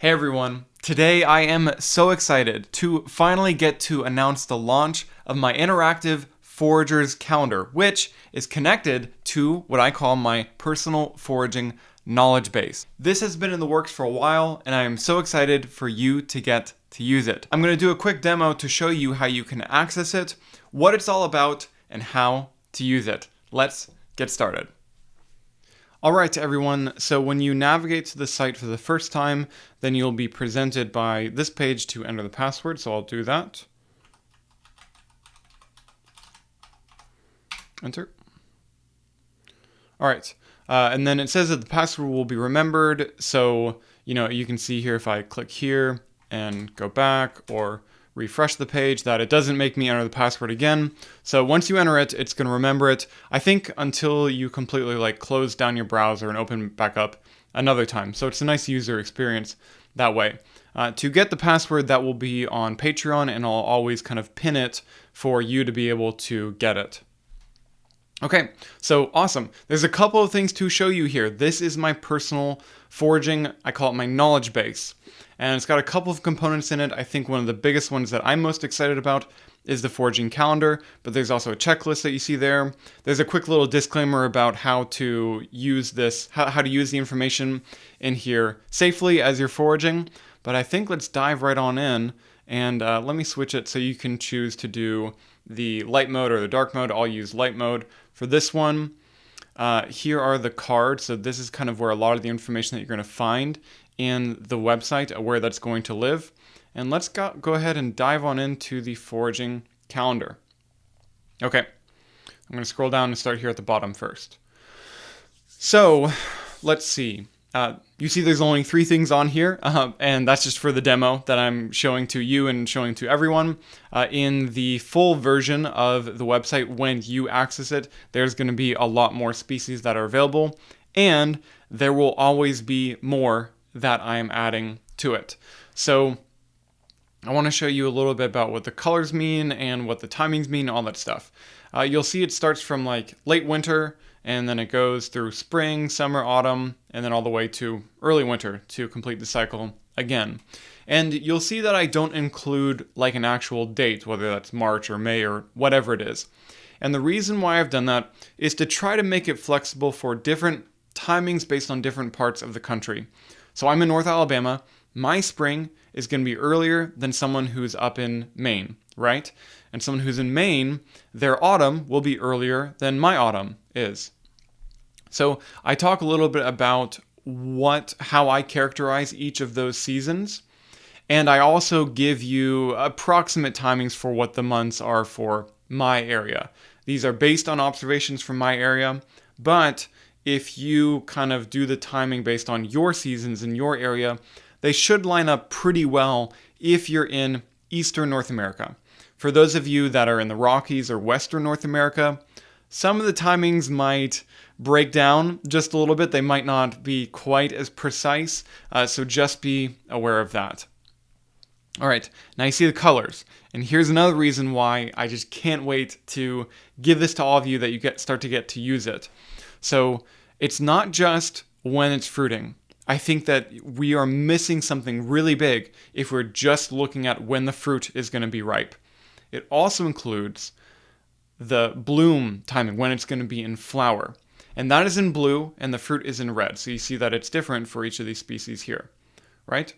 Hey everyone, today I am so excited to finally get to announce the launch of my interactive Forager's calendar, which is connected to what I call my personal foraging knowledge base. This has been in the works for a while, and I am so excited for you to get to use it. I'm going to do a quick demo to show you how you can access it, what it's all about, and how to use it. Let's get started. Alright everyone, so when you navigate to the site for the first time, then you'll be presented by this page to enter the password, so I'll do that. Enter. Alright, and then it says that the password will be remembered, so you can see here if I click here and go back or refresh the page that it doesn't make me enter the password again. So once you enter it, it's going to remember it, I think, until you completely close down your browser and open back up another time. So it's a nice user experience that way. To get the password, that will be on Patreon, and I'll always kind of pin it for you to be able to get it. Okay, so awesome. There's a couple of things to show you here. This is my personal foraging, I call it my knowledge base. And it's got a couple of components in it. I think one of the biggest ones that I'm most excited about is the foraging calendar, but there's also a checklist that you see there. There's a quick little disclaimer about how to use this, how to use the information in here safely as you're foraging. But I think let's dive right on in, and let me switch it so you can choose to do the light mode or the dark mode. I'll use light mode for this one. Here are the cards. So this is kind of where a lot of the information that you're going to find in the website, where that's going to live. And let's go ahead and dive on into the foraging calendar. Okay, I'm going to scroll down and start here at the bottom first. So let's see. You see there's only 3 things on here, and that's just for the demo that I'm showing to you and showing to everyone. In the full version of the website, when you access it, there's going to be a lot more species that are available, and there will always be more that I am adding to it. So I want to show you a little bit about what the colors mean and what the timings mean, all that stuff. You'll see it starts from late winter, and then it goes through spring, summer, autumn, and then all the way to early winter to complete the cycle again. And you'll see that I don't include an actual date, whether that's March or May or whatever it is. And the reason why I've done that is to try to make it flexible for different timings based on different parts of the country. So I'm in North Alabama. My spring is going to be earlier than someone who's up in Maine, right? And someone who's in Maine, their autumn will be earlier than my autumn is. So I talk a little bit about how I characterize each of those seasons. And I also give you approximate timings for what the months are for my area. These are based on observations from my area, but if you kind of do the timing based on your seasons in your area, they should line up pretty well if you're in Eastern North America. For those of you that are in the Rockies or Western North America, some of the timings might break down just a little bit. They might not be quite as precise, so just be aware of that. All right, now you see the colors. And here's another reason why I just can't wait to give this to all of you that you start to get to use it. So it's not just when it's fruiting. I think that we are missing something really big if we're just looking at when the fruit is going to be ripe. It also includes the bloom timing, when it's going to be in flower. And that is in blue, and the fruit is in red. So you see that it's different for each of these species here, right?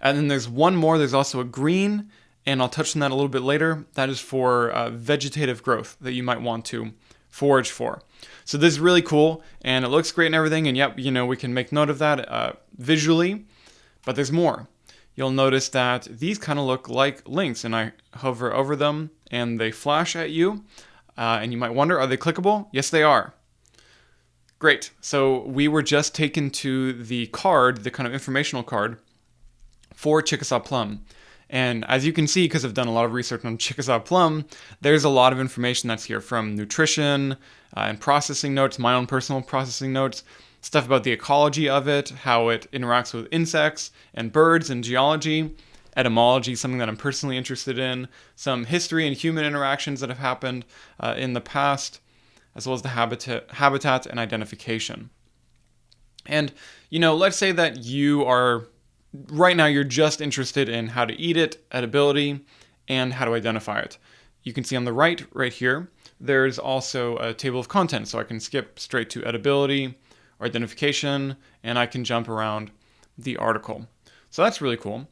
And then there's one more. There's also a green, and I'll touch on that a little bit later. That is for vegetative growth that you might want to forage for. So this is really cool, and it looks great and everything, and yep, we can make note of that visually, but there's more. You'll notice that these kind of look like links, and I hover over them, and they flash at you, and you might wonder, are they clickable? Yes, they are. Great. So we were just taken to the card, the kind of informational card, for Chickasaw plum. And as you can see, because I've done a lot of research on Chickasaw plum, there's a lot of information that's here from nutrition and processing notes, my own personal processing notes, stuff about the ecology of it, how it interacts with insects and birds and geology, etymology, something that I'm personally interested in, some history and human interactions that have happened in the past, as well as the habitat and identification. And, let's say that right now you're just interested in how to eat it, edibility, and how to identify it. You can see on the right here, there's also a table of contents. So I can skip straight to edibility or identification, and I can jump around the article. So that's really cool.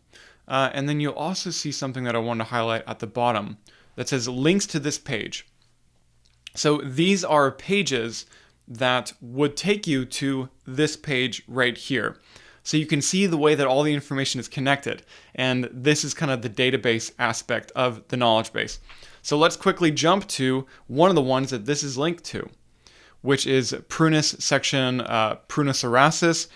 And then you'll also see something that I want to highlight at the bottom that says links to this page. So these are pages that would take you to this page right here. So you can see the way that all the information is connected. And this is kind of the database aspect of the knowledge base. So let's quickly jump to one of the ones that this is linked to, which is Prunus section Prunosoraceus.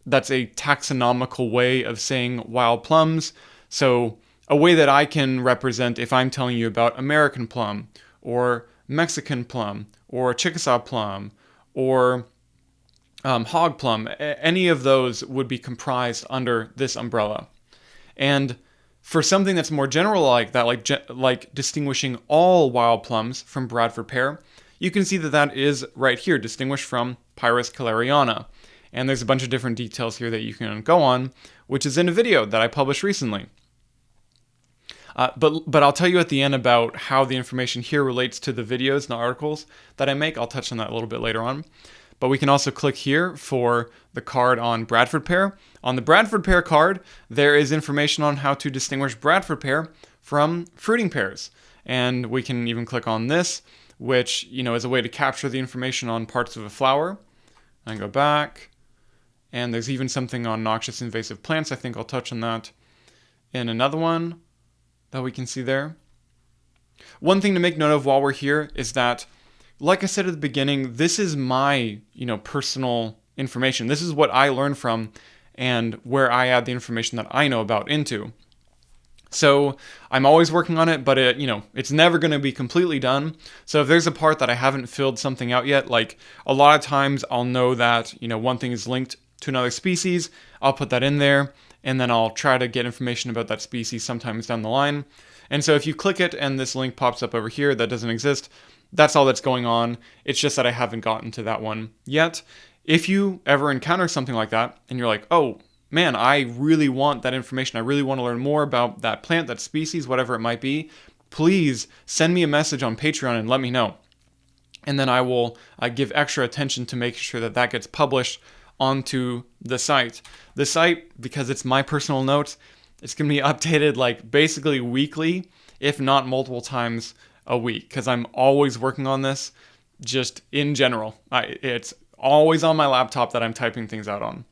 That's a taxonomical way of saying wild plums. So a way that I can represent if I'm telling you about American plum or Mexican plum or Chickasaw plum or hog plum, any of those would be comprised under this umbrella. And for something that's more general like that, like distinguishing all wild plums from Bradford pear, you can see that is right here, distinguished from Pyrus Kelleriana. And there's a bunch of different details here that you can go on, which is in a video that I published recently. But I'll tell you at the end about how the information here relates to the videos and the articles that I make. I'll touch on that a little bit later on. But we can also click here for the card on Bradford pear. On the Bradford pear card, there is information on how to distinguish Bradford pear from fruiting pears. And we can even click on this, which is a way to capture the information on parts of a flower. And go back. And there's even something on noxious invasive plants. I think I'll touch on that in another one that we can see there. One thing to make note of while we're here is that, like I said at the beginning, this is my, personal information. This is what I learned from and where I add the information that I know about into. So I'm always working on it, but it's never going to be completely done. So if there's a part that I haven't filled something out yet, like a lot of times I'll know that, one thing is linked to another species, I'll put that in there, and then I'll try to get information about that species sometimes down the line. And so if you click it and this link pops up over here that doesn't exist, that's all that's going on. It's just that I haven't gotten to that one yet. If you ever encounter something like that and you're like, oh man, I really want that information, I really want to learn more about that plant, that species, whatever it might be, please send me a message on Patreon and let me know. And then I will give extra attention to make sure that that gets published onto the site. The site, because it's my personal notes, it's going to be updated basically weekly, if not multiple times a week, because I'm always working on this just in general. It's always on my laptop that I'm typing things out on.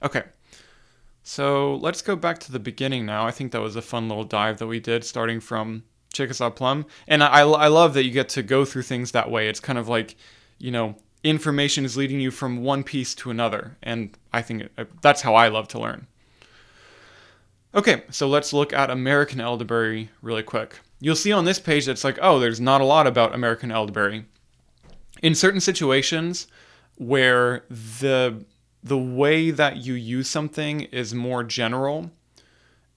Okay, so let's go back to the beginning now. I think that was a fun little dive that we did, starting from Chickasaw plum. And I love that you get to go through things that way. It's kind of like, information is leading you from one piece to another. And I think that's how I love to learn. Okay, so let's look at American elderberry really quick. You'll see on this page that's like, oh, there's not a lot about American elderberry. In certain situations where the way that you use something is more general,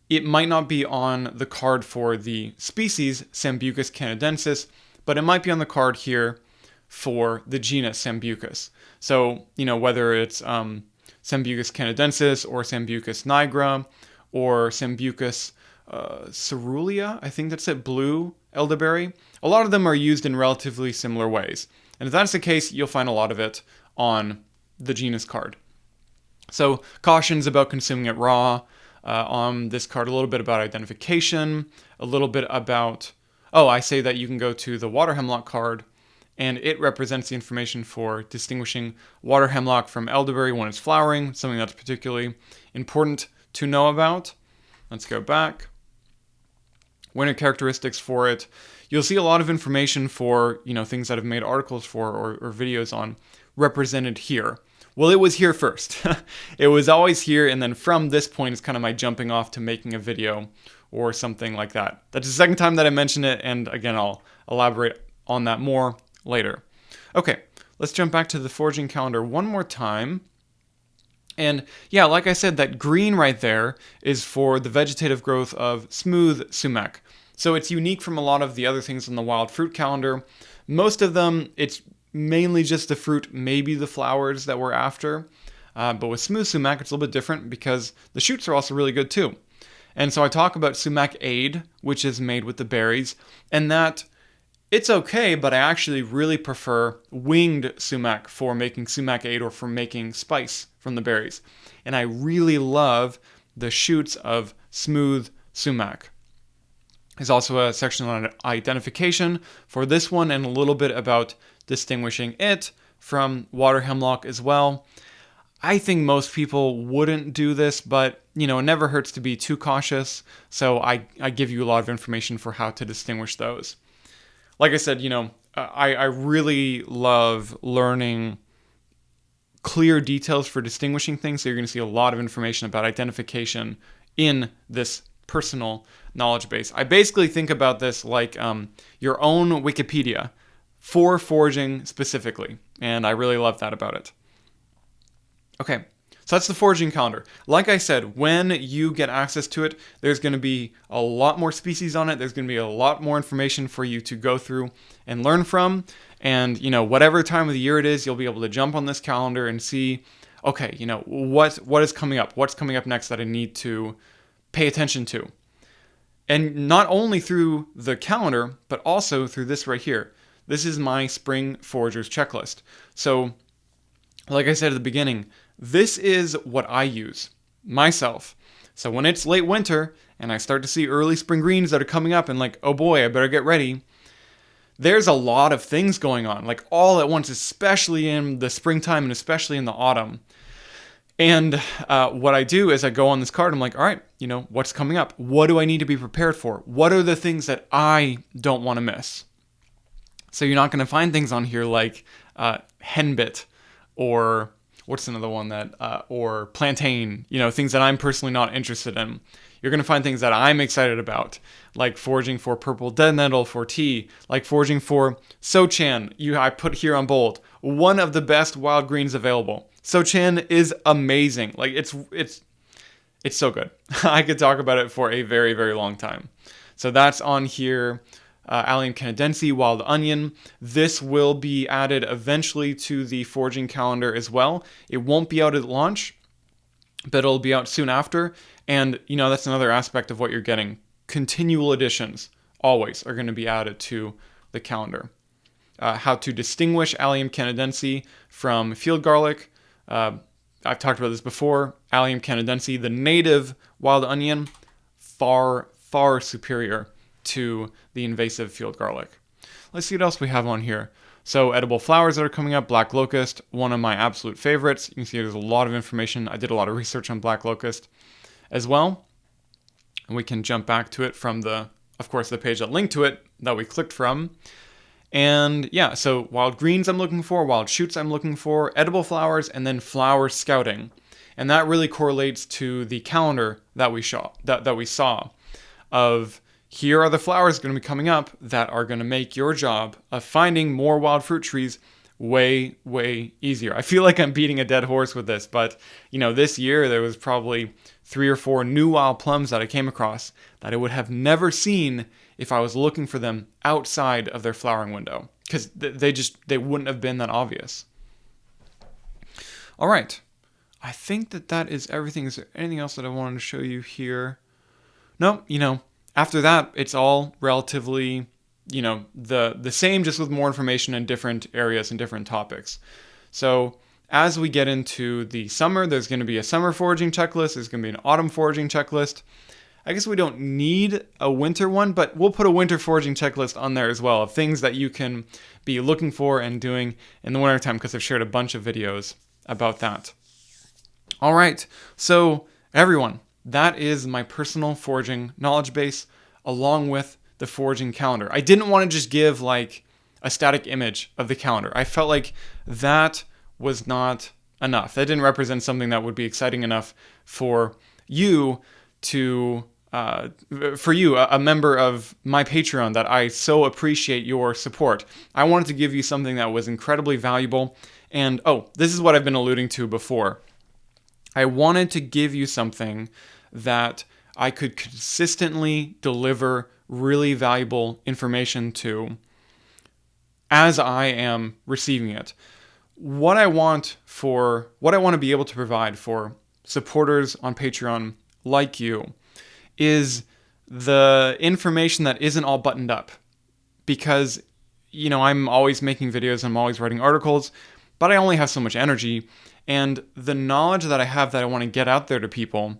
it might not be on the card for the species Sambucus canadensis, but it might be on the card here for the genus Sambucus. So, whether it's Sambucus canadensis or Sambucus nigra or Sambucus cerulean, I think that's it, blue elderberry. A lot of them are used in relatively similar ways. And if that's the case, you'll find a lot of it on the genus card. So cautions about consuming it raw. On this card, a little bit about identification, a little bit about, I say that you can go to the water hemlock card, and it represents the information for distinguishing water hemlock from elderberry when it's flowering, something that's particularly important to know about. Let's go back. Winter characteristics for it. You'll see a lot of information for, things that I've made articles for or videos on represented here. Well, it was here first. It was always here, and then from this point is kind of my jumping off to making a video or something like that. That's the second time that I mentioned it, and again, I'll elaborate on that more later. Okay, let's jump back to the foraging calendar one more time. And yeah, like I said, that green right there is for the vegetative growth of smooth sumac. So it's unique from a lot of the other things on the wild fruit calendar. Most of them, it's mainly just the fruit, maybe the flowers that we're after. But with smooth sumac, it's a little bit different because the shoots are also really good too. And so I talk about sumac aid, which is made with the berries, and that it's okay, but I actually really prefer winged sumac for making sumac aid or for making spice from the berries. And I really love the shoots of smooth sumac. There's also a section on identification for this one and a little bit about distinguishing it from water hemlock as well. I think most people wouldn't do this, but it never hurts to be too cautious. So I give you a lot of information for how to distinguish those. Like I said, I really love learning clear details for distinguishing things. So you're going to see a lot of information about identification in this personal knowledge base. I basically think about this like your own Wikipedia for foraging specifically. And I really love that about it. Okay, so that's the foraging calendar. Like I said, when you get access to it, there's going to be a lot more species on it. There's going to be a lot more information for you to go through and learn from. And, whatever time of the year it is, you'll be able to jump on this calendar and see, okay, what is coming up? What's coming up next that I need to pay attention to? And not only through the calendar, but also through this right here. This is my Spring Foragers checklist. So, like I said at the beginning, this is what I use myself. So when it's late winter and I start to see early spring greens that are coming up and like, oh boy, I better get ready. There's a lot of things going on, like all at once, especially in the springtime and especially in the autumn. And what I do is I go on this card. I'm like, all right, what's coming up? What do I need to be prepared for? What are the things that I don't want to miss? So you're not going to find things on here like henbit or what's another one that, or plantain, things that I'm personally not interested in. You're going to find things that I'm excited about, like foraging for purple dead nettle for tea, like foraging for Sochan. I put here on bold, one of the best wild greens available. Sochan is amazing. Like it's so good. I could talk about it for a very, very long time. So that's on here. Allium canadense, wild onion. This will be added eventually to the foraging calendar as well. It won't be out at launch, but it'll be out soon after. And, that's another aspect of what you're getting. Continual additions always are going to be added to the calendar. How to distinguish Allium canadense from field garlic. I've talked about this before. Allium canadense, the native wild onion, far, far superior to the invasive field garlic. Let's see what else we have on here. So edible flowers that are coming up, black locust, one of my absolute favorites. You can see there's a lot of information. I did a lot of research on black locust as well. And we can jump back to it from the page that linked to it that we clicked from. And yeah, so wild greens I'm looking for, wild shoots I'm looking for, edible flowers, and then flower scouting. And that really correlates to the calendar that we saw of here are the flowers going to be coming up that are going to make your job of finding more wild fruit trees way, way easier. I feel like I'm beating a dead horse with this, but this year there was probably 3 or 4 new wild plums that I came across that I would have never seen if I was looking for them outside of their flowering window, because they wouldn't have been that obvious. All right. I think that is everything. Is there anything else that I wanted to show you here? No, after that, it's all relatively, the same, just with more information in different areas and different topics. So as we get into the summer, there's going to be a summer foraging checklist. There's going to be an autumn foraging checklist. I guess we don't need a winter one, but we'll put a winter foraging checklist on there as well of things that you can be looking for and doing in the wintertime, because I've shared a bunch of videos about that. All right, so everyone, that is my personal foraging knowledge base along with the foraging calendar. I didn't want to just give like a static image of the calendar. I felt like that was not enough. That didn't represent something that would be exciting enough for you to, a member of my Patreon, that I so appreciate your support. I wanted to give you something that was incredibly valuable. And this is what I've been alluding to before. I wanted to give you something that I could consistently deliver really valuable information to as I am receiving it. what I want to be able to provide for supporters on Patreon like you is the information that isn't all buttoned up. Because, I'm always making videos, I'm always writing articles, but I only have so much energy. And the knowledge that I have that I want to get out there to people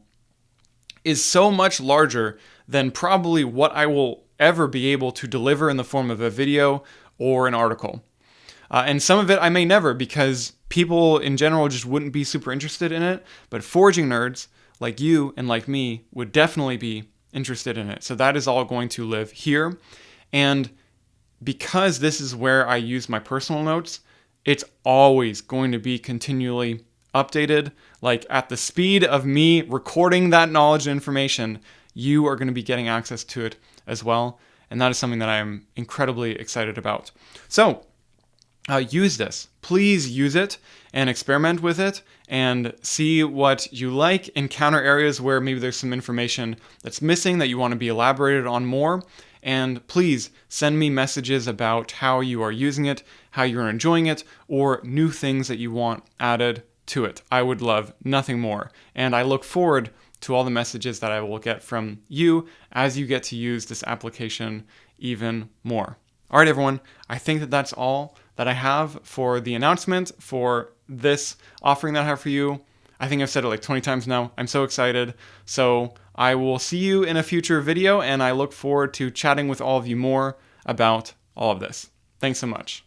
is so much larger than probably what I will ever be able to deliver in the form of a video or an article. And some of it I may never, because people in general just wouldn't be super interested in it. But foraging nerds like you and like me would definitely be interested in it. So that is all going to live here. And because this is where I use my personal notes, it's always going to be continually updated. Like at the speed of me recording that knowledge and information, you are going to be getting access to it as well. And that is something that I am incredibly excited about. So use this. Please use it and experiment with it and see what you like. Encounter areas where maybe there's some information that's missing that you want to be elaborated on more. And please send me messages about how you are using it, how you're enjoying it, or new things that you want added to it. I would love nothing more. And I look forward to all the messages that I will get from you as you get to use this application even more. All right, everyone, I think that that's all that I have for the announcement for this offering that I have for you. I think I've said it like 20 times now. I'm so excited. So I will see you in a future video, and I look forward to chatting with all of you more about all of this. Thanks so much.